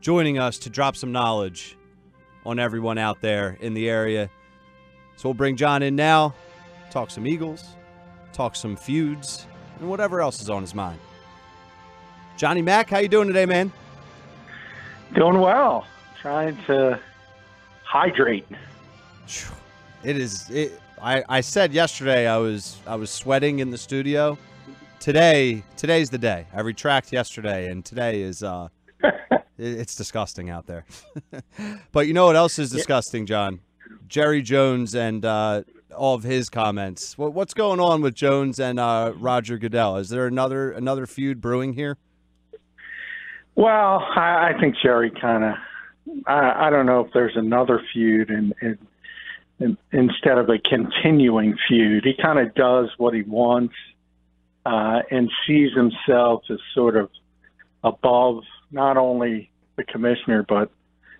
joining us to drop some knowledge on everyone out there in the area. So we'll bring John in now, talk some Eagles, talk some feuds, and whatever else is on his mind. Johnny Mac, how you doing today, man? Doing well. Trying to hydrate. I said yesterday I was sweating in the studio. Today's the day. I retract yesterday, and today is it's disgusting out there. But you know what else is disgusting, John? Jerry Jones and all of his comments. What's going on with Jones and Roger Goodell? Is there another feud brewing here? Well, I think Jerry kind of. I don't know if there's another feud, and instead of a continuing feud, he kind of does what he wants and sees himself as sort of above not only the commissioner but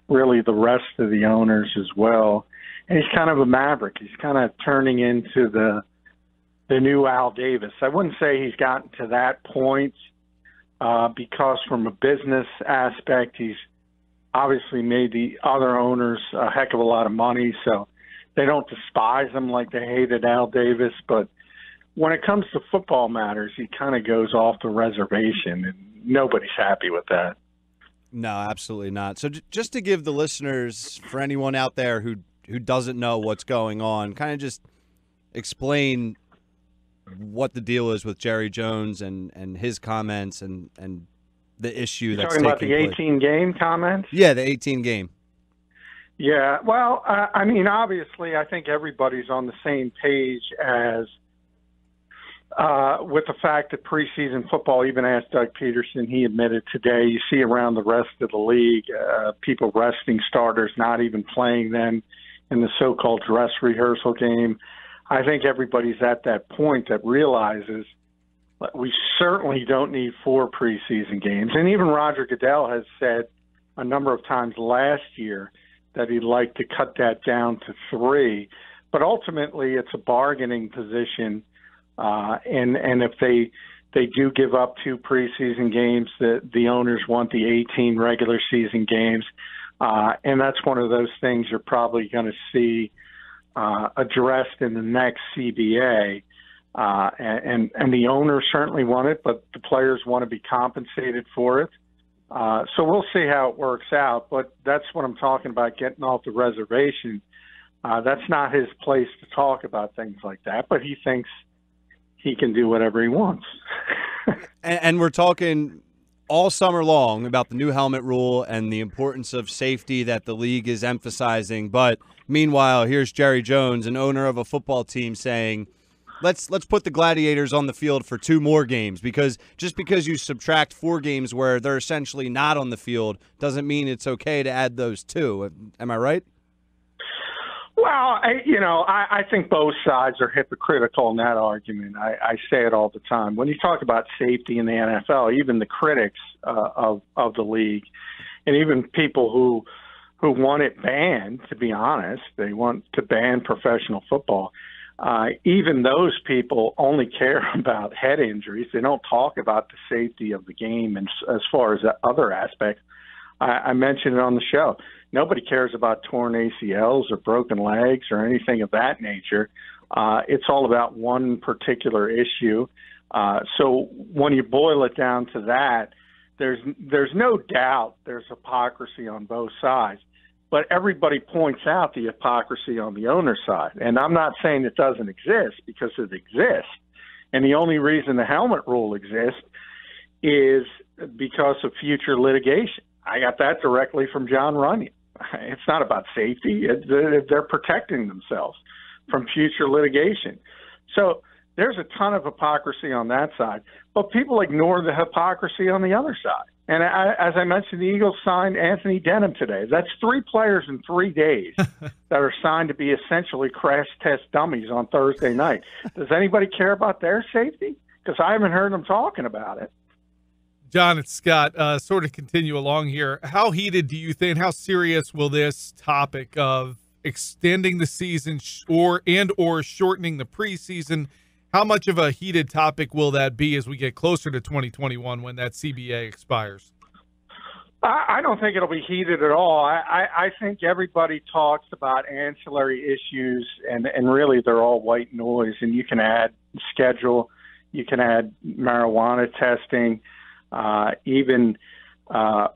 really the rest of the owners as well. And he's kind of a maverick. He's kind of turning into the new Al Davis. I wouldn't say he's gotten to that point because from a business aspect, he's obviously made the other owners a heck of a lot of money, so they don't despise him like they hated Al Davis. But when it comes to football matters, he kind of goes off the reservation, and nobody's happy with that. No, absolutely not. So just to give the listeners, for anyone out there who doesn't know what's going on, kind of just explain what the deal is with Jerry Jones and his comments and the issue that's talking about the 18 game comments? Yeah, the 18 game. Yeah, well, I mean, obviously, I think everybody's on the same page as with the fact that preseason football, even asked Doug Pederson, he admitted today, you see around the rest of the league, people resting starters, not even playing them in the so-called dress rehearsal game. I think everybody's at that point that realizes we certainly don't need 4 preseason games. And even Roger Goodell has said a number of times last year that he'd like to cut that down to 3. But ultimately, it's a bargaining position. And if they do give up 2 preseason games, the owners want the 18 regular season games. And that's one of those things you're probably going to see addressed in the next CBA. And the owners certainly want it, but the players want to be compensated for it. So we'll see how it works out, but that's what I'm talking about, getting off the reservation. That's not his place to talk about things like that, but he thinks he can do whatever he wants. And we're talking all summer long about the new helmet rule and the importance of safety that the league is emphasizing. But meanwhile, here's Jerry Jones, an owner of a football team, saying, Let's put the Gladiators on the field for 2 more games, because just because you subtract 4 games where they're essentially not on the field doesn't mean it's okay to add those 2. Am I right? Well, I think both sides are hypocritical in that argument. I say it all the time. When you talk about safety in the NFL, even the critics of the league, and even people who want it banned, to be honest, they want to ban professional football. Even those people only care about head injuries. They don't talk about the safety of the game. And as far as other aspects, I mentioned it on the show. Nobody cares about torn ACLs or broken legs or anything of that nature. It's all about one particular issue. So when you boil it down to that, there's no doubt there's hypocrisy on both sides. But everybody points out the hypocrisy on the owner side. And I'm not saying it doesn't exist, because it exists. And the only reason the helmet rule exists is because of future litigation. I got that directly from John Runyon. It's not about safety. They're protecting themselves from future litigation. So there's a ton of hypocrisy on that side. But people ignore the hypocrisy on the other side. And as I mentioned, the Eagles signed Anthony Denham today. That's 3 players in 3 days that are signed to be essentially crash test dummies on Thursday night. Does anybody care about their safety? Because I haven't heard them talking about it. John, it's Scott. Sort of continue along here. How heated do you think, how serious will this topic of extending the season or shortening the preseason, how much of a heated topic will that be as we get closer to 2021 when that CBA expires? I don't think it'll be heated at all. I think everybody talks about ancillary issues, and really they're all white noise. And you can add schedule, you can add marijuana testing, even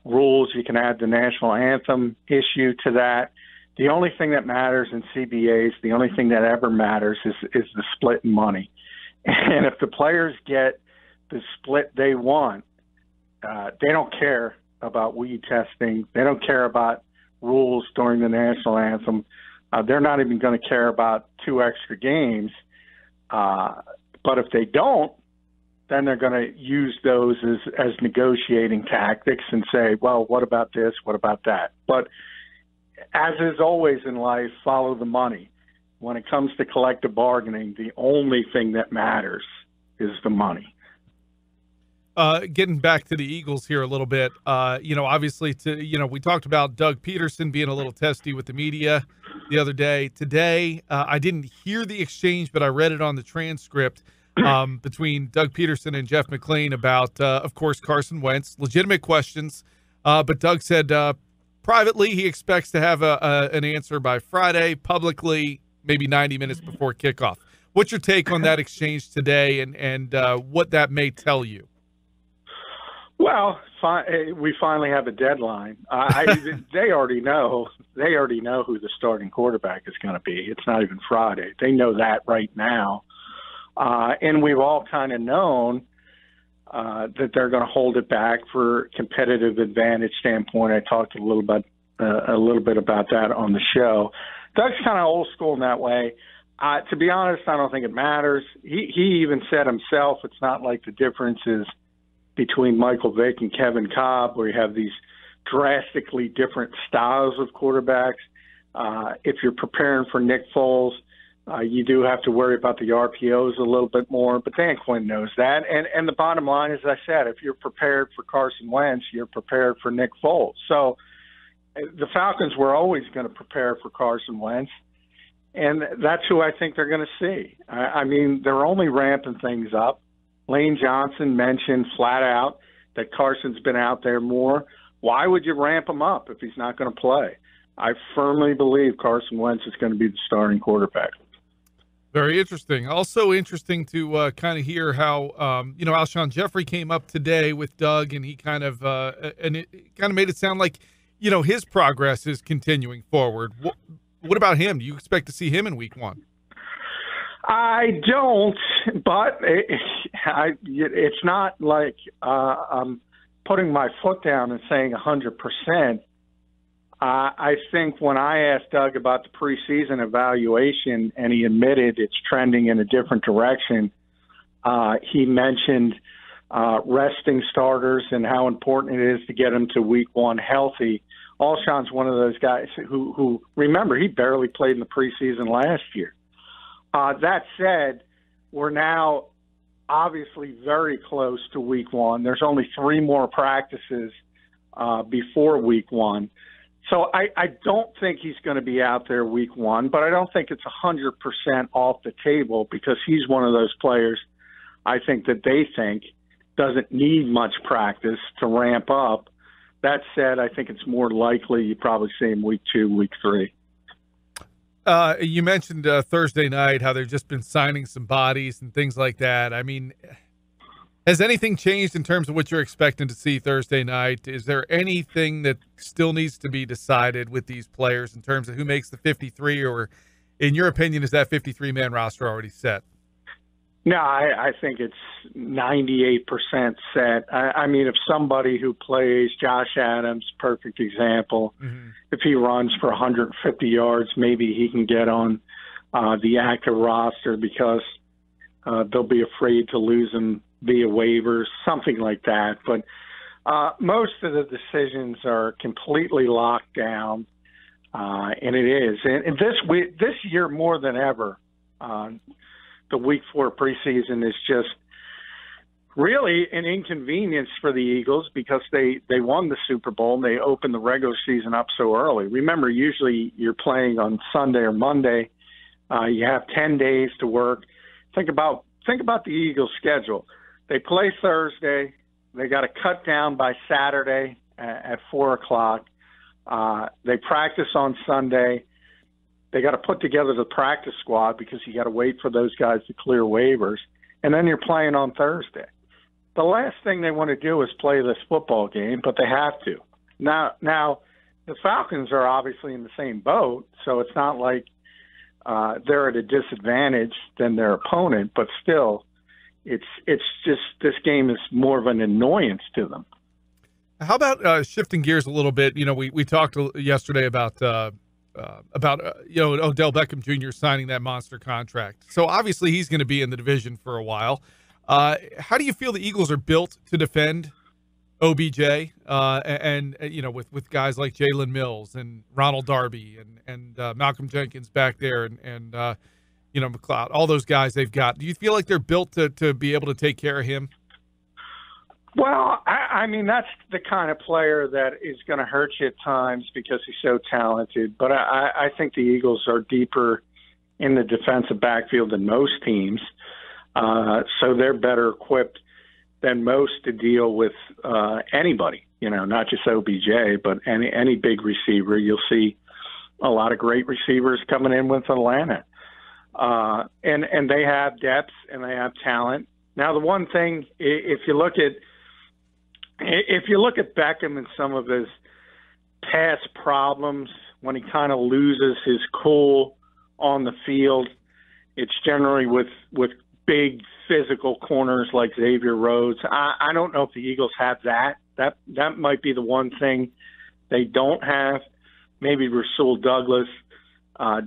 rules. You can add the national anthem issue to that. The only thing that matters in CBAs, the only thing that ever matters is the split in money. And if the players get the split they want, they don't care about weed testing. They don't care about rules during the national anthem. They're not even going to care about 2 extra games. But if they don't, then they're going to use those as negotiating tactics and say, well, what about this? What about that? But as is always in life, follow the money. When it comes to collective bargaining, the only thing that matters is the money. Getting back to the Eagles here a little bit, obviously, we talked about Doug Pederson being a little testy with the media the other day. Today, I didn't hear the exchange, but I read it on the transcript between Doug Pederson and Jeff McMullen about, of course, Carson Wentz. Legitimate questions, but Doug said privately he expects to have an answer by Friday, publicly maybe 90 minutes before kickoff. What's your take on that exchange today and what that may tell you? Well, we finally have a deadline. They already know. They already know who the starting quarterback is going to be. It's not even Friday. They know that right now, and we've all kind of known that they're going to hold it back for competitive advantage standpoint. I talked a little bit about that on the show. Doug's kind of old school in that way. To be honest, I don't think it matters. He even said himself, it's not like the difference is between Michael Vick and Kevin Cobb, where you have these drastically different styles of quarterbacks. If you're preparing for Nick Foles, you do have to worry about the RPOs a little bit more, but Dan Quinn knows that. And the bottom line, as I said, if you're prepared for Carson Wentz, you're prepared for Nick Foles. So the Falcons were always going to prepare for Carson Wentz, and that's who I think they're going to see. I mean, they're only ramping things up. Lane Johnson mentioned flat out that Carson's been out there more. Why would you ramp him up if he's not going to play? I firmly believe Carson Wentz is going to be the starting quarterback. Very interesting. Also interesting to kind of hear how, Alshon Jeffery came up today with Doug, and he kind of made it sound like, his progress is continuing forward. What about him? Do you expect to see him in week 1? I don't, but it's not like I'm putting my foot down and saying 100%. I think when I asked Doug about the preseason evaluation and he admitted it's trending in a different direction, he mentioned resting starters and how important it is to get them to week 1 healthy. Alshon's one of those guys who remember, he barely played in the preseason last year. That said, we're now obviously very close to week 1. There's only 3 more practices before week 1. So I don't think he's going to be out there week 1, but I don't think it's 100% off the table because he's one of those players I think that they think doesn't need much practice to ramp up. That said, I think it's more likely you probably see him week 2, week 3. You mentioned Thursday night, how they've just been signing some bodies and things like that. I mean, has anything changed in terms of what you're expecting to see Thursday night? Is there anything that still needs to be decided with these players in terms of who makes the 53, or in your opinion, is that 53-man roster already set? No, I think it's 98% set. I mean, if somebody who plays, Josh Adams, perfect example, if he runs for 150 yards, maybe he can get on the active roster because they'll be afraid to lose him via waivers, something like that. But most of the decisions are completely locked down, and it is. And this year more than ever, the week 4 preseason is just really an inconvenience for the Eagles because they won the Super Bowl and they opened the regular season up so early. Remember, usually you're playing on Sunday or Monday. You have 10 days to work. Think about the Eagles' schedule. They play Thursday. They got to cut down by Saturday at 4 o'clock. They practice on Sunday. They got to put together the practice squad because you got to wait for those guys to clear waivers. And then you're playing on Thursday. The last thing they want to do is play this football game, but they have to. Now the Falcons are obviously in the same boat, so it's not like they're at a disadvantage than their opponent, but still, it's just this game is more of an annoyance to them. How about shifting gears a little bit? We talked yesterday about Odell Beckham Jr. signing that monster contract. So obviously he's going to be in the division for a while. How do you feel the Eagles are built to defend OBJ and with guys like Jalen Mills and Ronald Darby and Malcolm Jenkins back there and McLeod, all those guys they've got? Do you feel like they're built to be able to take care of him? Well, I mean, that's the kind of player that is going to hurt you at times because he's so talented. But I think the Eagles are deeper in the defensive backfield than most teams. So they're better equipped than most to deal with anybody, not just OBJ, but any big receiver. You'll see a lot of great receivers coming in with Atlanta. And they have depth and they have talent. Now, the one thing, if you look at Beckham and some of his past problems, when he kind of loses his cool on the field, it's generally with big physical corners like Xavier Rhodes. I don't know if the Eagles have that. That might be the one thing they don't have. Maybe Rasul Douglas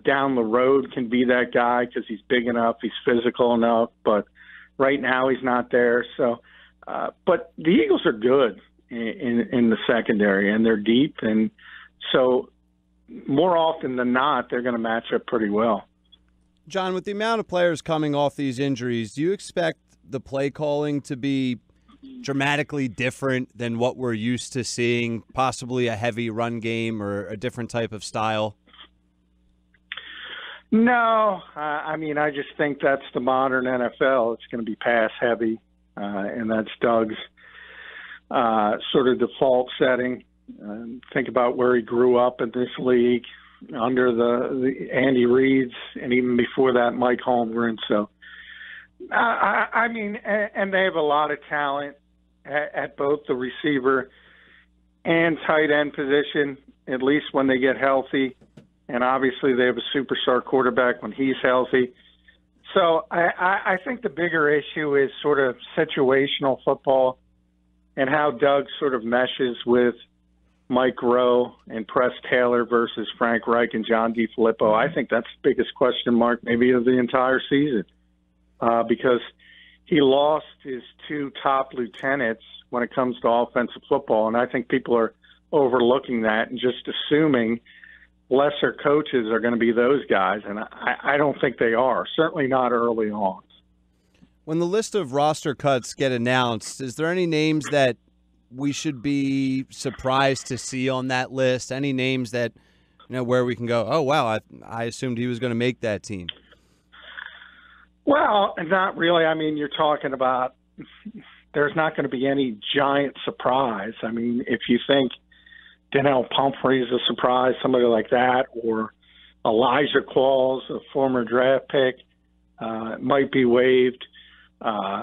down the road can be that guy because he's big enough, he's physical enough, but right now he's not there. So, but the Eagles are good in the secondary, and they're deep, and so more often than not, they're going to match up pretty well. John, with the amount of players coming off these injuries, do you expect the play calling to be dramatically different than what we're used to seeing, possibly a heavy run game or a different type of style? No, I mean, I just think that's the modern NFL. It's going to be pass heavy, and that's Doug's sort of default setting. Think about where he grew up in this league under the Andy Reid's, and even before that, Mike Holmgren. So, I mean, and they have a lot of talent at both the receiver and tight end position, at least when they get healthy. And obviously they have a superstar quarterback when he's healthy. So I think the bigger issue is sort of situational football and how Doug sort of meshes with Mike Rowe and Press Taylor versus Frank Reich and John DeFilippo. I think that's the biggest question mark maybe of the entire season because he lost his two top lieutenants when it comes to offensive football, and I think people are overlooking that and just assuming lesser coaches are going to be those guys, and I don't think they are, certainly not early on. When the list of roster cuts get announced, is there any names that we should be surprised to see on that list? Any names that, where we can go, oh, wow, I assumed he was going to make that team? Well, not really. I mean, you're talking about there's not going to be any giant surprise. I mean, if you think Donnell Pumphrey is a surprise, somebody like that, or Elijah Qualls, a former draft pick, might be waived.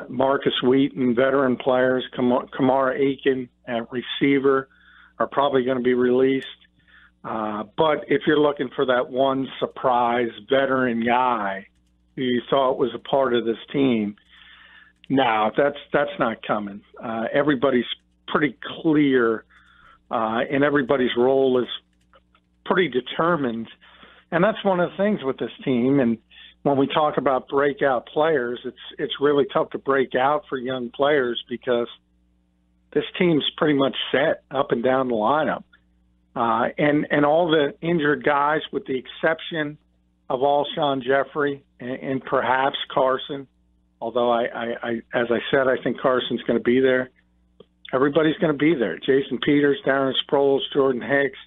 Marcus Wheaton, veteran players, Kamara Aiken at receiver are probably going to be released. But if you're looking for that one surprise veteran guy who you thought was a part of this team, no, that's not coming. Everybody's pretty clear, and everybody's role is pretty determined. And that's one of the things with this team. And when we talk about breakout players, it's really tough to break out for young players because this team's pretty much set up and down the lineup. And all the injured guys, with the exception of Alshon Jeffery and perhaps Carson, although I as I said, I think Carson's going to be there. Everybody's going to be there. Jason Peters, Darren Sproles, Jordan Hicks,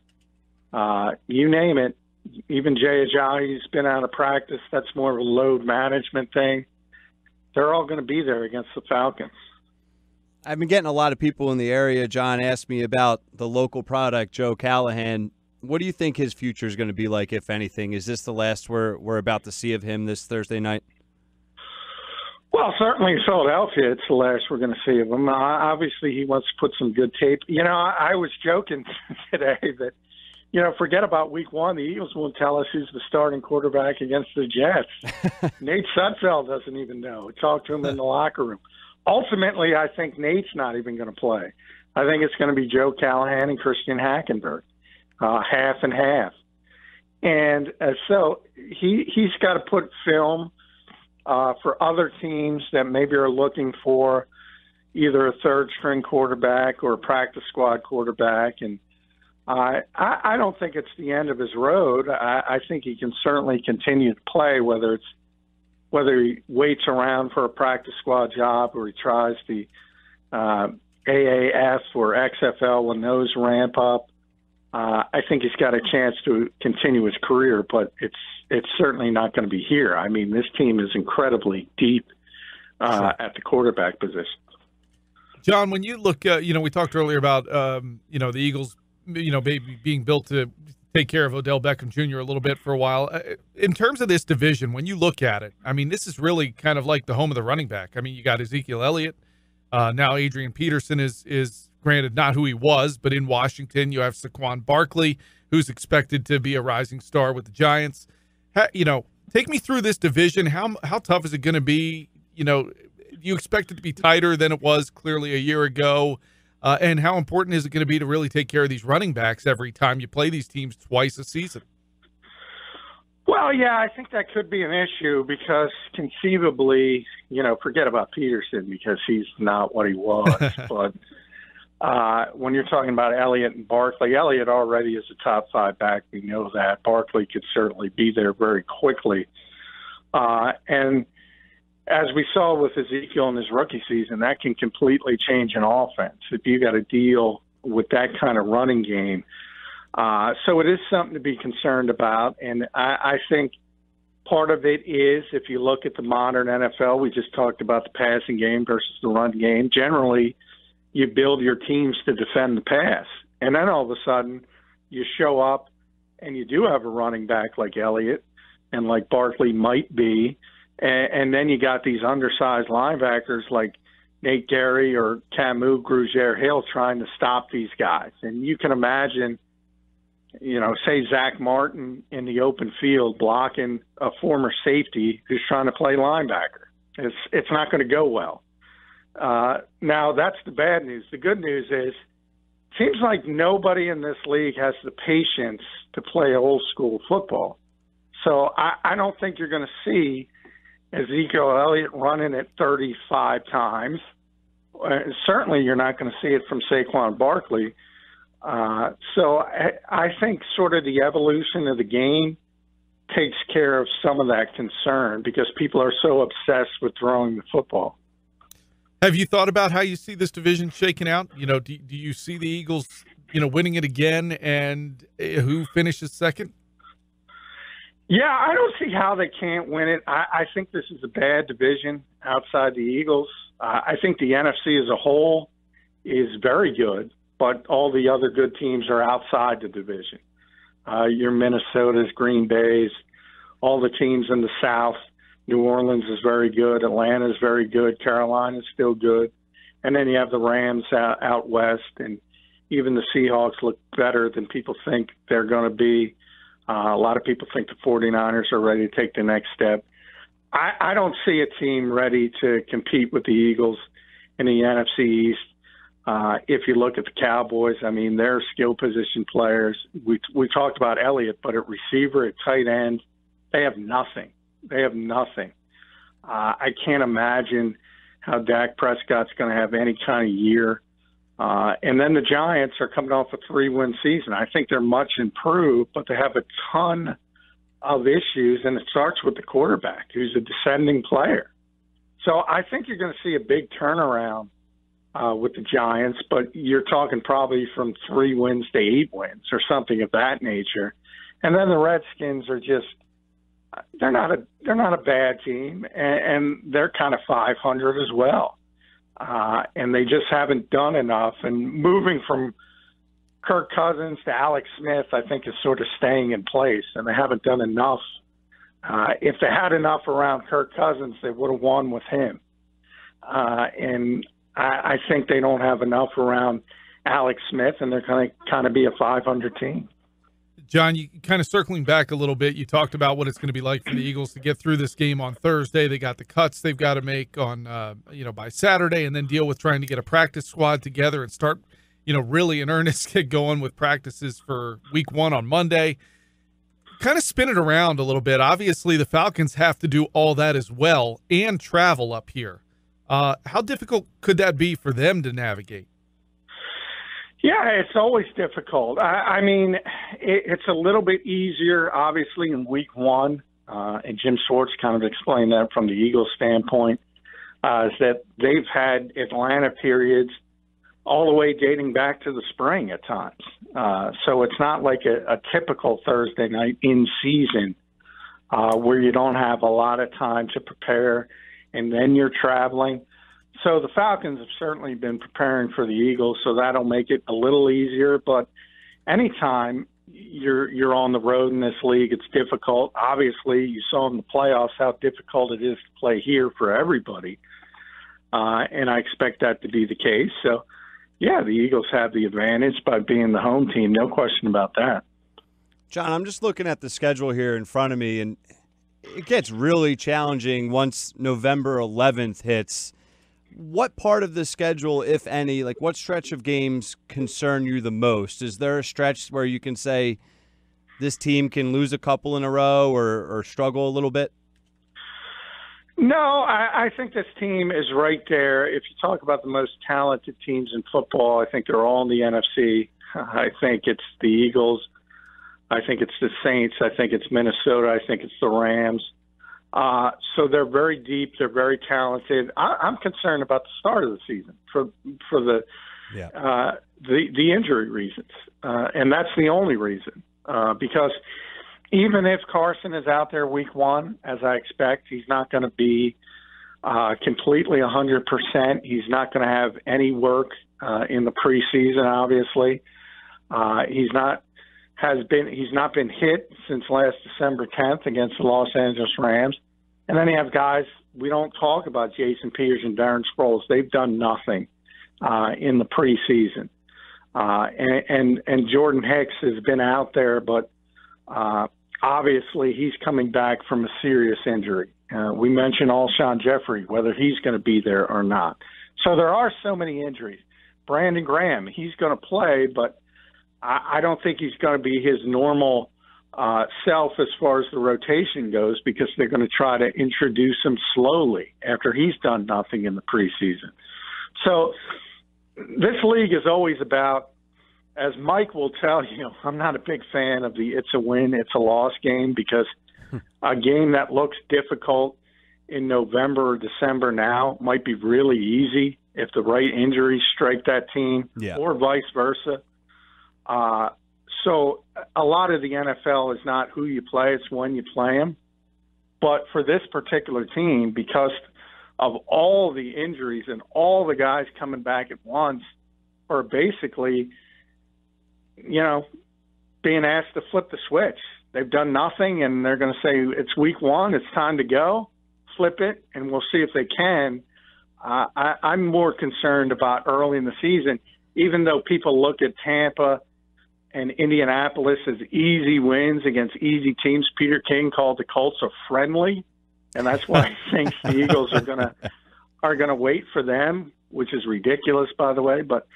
you name it. Even Jay Ajayi's been out of practice. That's more of a load management thing. They're all going to be there against the Falcons. I've been getting a lot of people in the area, John, ask me about the local product, Joe Callahan. What do you think his future is going to be like, if anything? Is this the last we're about to see of him this Thursday night? Well, certainly in Philadelphia, it's the last we're going to see of him. Obviously, he wants to put some good tape. I was joking today that, forget about week one. The Eagles won't tell us who's the starting quarterback against the Jets. Nate Sudfeld doesn't even know. Talk to him in the locker room. Ultimately, I think Nate's not even going to play. I think it's going to be Joe Callahan and Christian Hackenberg, half and half. And so he's got to put film for other teams that maybe are looking for either a third-string quarterback or a practice squad quarterback. And I don't think it's the end of his road. I think he can certainly continue to play, whether he waits around for a practice squad job or he tries the AAF or XFL when those ramp up. I think he's got a chance to continue his career, but it's certainly not going to be here. I mean, this team is incredibly deep at the quarterback position. John, when you look, we talked earlier about, the Eagles, maybe being built to take care of Odell Beckham Jr. a little bit for a while. In terms of this division, when you look at it, I mean, this is really kind of like the home of the running back. I mean, you got Ezekiel Elliott. Now Adrian Pederson is granted not who he was, but in Washington, you have Saquon Barkley, who's expected to be a rising star with the Giants. Take me through this division. How tough is it going to be? Do you expect it to be tighter than it was clearly a year ago? And how important is it going to be to really take care of these running backs every time you play these teams twice a season? Well, yeah, I think that could be an issue because conceivably, forget about Pederson because he's not what he was. But when you're talking about Elliott and Barkley, Elliott already is a top 5 back. We know that. Barkley could certainly be there very quickly. And as we saw with Ezekiel in his rookie season, that can completely change an offense if you got to deal with that kind of running game. So it is something to be concerned about. And I think part of it is, if you look at the modern NFL, we just talked about the passing game versus the run game. Generally, you build your teams to defend the pass. And then all of a sudden, you show up and you do have a running back like Elliott and like Barkley might be. And then you got these undersized linebackers like Nate Gary or Camus Grugier-Hill trying to stop these guys. And you can imagine, say Zach Martin in the open field blocking a former safety who's trying to play linebacker. It's not going to go well. Now, that's the bad news. The good news is it seems like nobody in this league has the patience to play old school football. So I don't think you're going to see Ezekiel Elliott running it 35 times. Certainly you're not going to see it from Saquon Barkley. So I think sort of the evolution of the game takes care of some of that concern because people are so obsessed with throwing the football. Have you thought about how you see this division shaking out? Do you see the Eagles, winning it again, and who finishes second? Yeah, I don't see how they can't win it. I think this is a bad division outside the Eagles. I think the NFC as a whole is very good, but all the other good teams are outside the division. Your Minnesotas, Green Bays, all the teams in the South. New Orleans is very good. Atlanta is very good. Carolina is still good. And then you have the Rams out west, and even the Seahawks look better than people think they're going to be. A lot of people think the 49ers are ready to take the next step. I don't see a team ready to compete with the Eagles in the NFC East. If you look at the Cowboys, I mean, they're skill position players. We talked about Elliott, but at receiver, at tight end, they have nothing. They have nothing. I can't imagine how Dak Prescott's going to have any kind of year. And then the Giants are coming off a 3-win season. I think they're much improved, but they have a ton of issues, and it starts with the quarterback, who's a descending player. So I think you're going to see a big turnaround with the Giants, but you're talking probably from 3 wins to 8 wins or something of that nature. And then the Redskins are just they're not a bad team, and they're kind of 500 as well. and they just haven't done enough. And moving from Kirk Cousins to Alex Smith, I think, is sort of staying in place, and they haven't done enough. If they had enough around Kirk Cousins, they would have won with him. And I think they don't have enough around Alex Smith, and they're going to kind of be a 500 team. John, you kind of circling back a little bit, you talked about what it's going to be like for the Eagles to get through this game on Thursday. They got the cuts they've got to make on, by Saturday, and then deal with trying to get a practice squad together and start, really in earnest get going with practices for week 1 on Monday. Kind of spin it around a little bit. Obviously, the Falcons have to do all that as well and travel up here. How difficult could that be for them to navigate? Yeah, it's always difficult. I mean, it's a little bit easier, obviously, in week 1, and Jim Schwartz kind of explained that from the Eagles' standpoint, is that they've had Atlanta periods all the way dating back to the spring at times. So it's not like a typical Thursday night in season where you don't have a lot of time to prepare, and then you're traveling. So the Falcons have certainly been preparing for the Eagles, so that'll make it a little easier. But anytime you're on the road in this league, it's difficult. Obviously, you saw in the playoffs how difficult it is to play here for everybody, and I expect that to be the case. So, yeah, the Eagles have the advantage by being the home team, no question about that. John, I'm just looking at the schedule here in front of me, and it gets really challenging once November 11th hits. What part of the schedule, if any, like what stretch of games concern you the most? Is there a stretch where you can say this team can lose a couple in a row or struggle a little bit? No, I think this team is right there. If you talk about the most talented teams in football, I think they're all in the NFC. I think it's the Eagles. I think it's the Saints. I think it's Minnesota. I think it's the Rams. So they're very deep. They're very talented. I'm concerned about the start of the season for the injury reasons, and that's the only reason. Because even if Carson is out there week 1, as I expect, he's not going to be completely 100%. He's not going to have any work in the preseason. Obviously, he's not been hit since last December 10th against the Los Angeles Rams. And then you have guys, we don't talk about Jason Peters and Darren Sproles. They've done nothing in the preseason. And Jordan Hicks has been out there, but obviously he's coming back from a serious injury. We mentioned Alshon Jeffery, whether he's going to be there or not. So there are so many injuries. Brandon Graham, he's going to play, but I don't think he's going to be his normal self as far as the rotation goes, because they're going to try to introduce him slowly after he's done nothing in the preseason. So this league is always about, as Mike will tell you, I'm not a big fan of the it's a win, it's a loss game, because a game that looks difficult in November or December now might be really easy if the right injuries strike that team, or vice versa. So a lot of the NFL is not who you play, it's when you play them. But for this particular team, because of all the injuries and all the guys coming back at once, are basically, being asked to flip the switch. They've done nothing, and they're going to say, it's week 1, it's time to go, flip it, and we'll see if they can. I'm more concerned about early in the season, even though people look at Tampa and Indianapolis as easy wins against easy teams. Peter King called the Colts a friendly, and that's why he thinks the Eagles are going to wait for them, which is ridiculous, by the way. But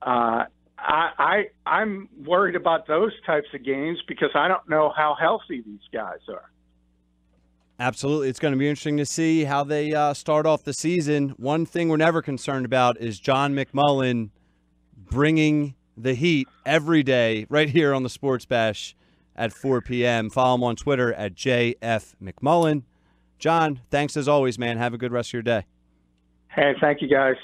I'm worried about those types of games because I don't know how healthy these guys are. Absolutely. It's going to be interesting to see how they start off the season. One thing we're never concerned about is John McMullen bringing the heat every day right here on the Sports Bash at 4 p.m. Follow him on Twitter at JFMcMullen. John, thanks as always, man. Have a good rest of your day. Hey, thank you, guys.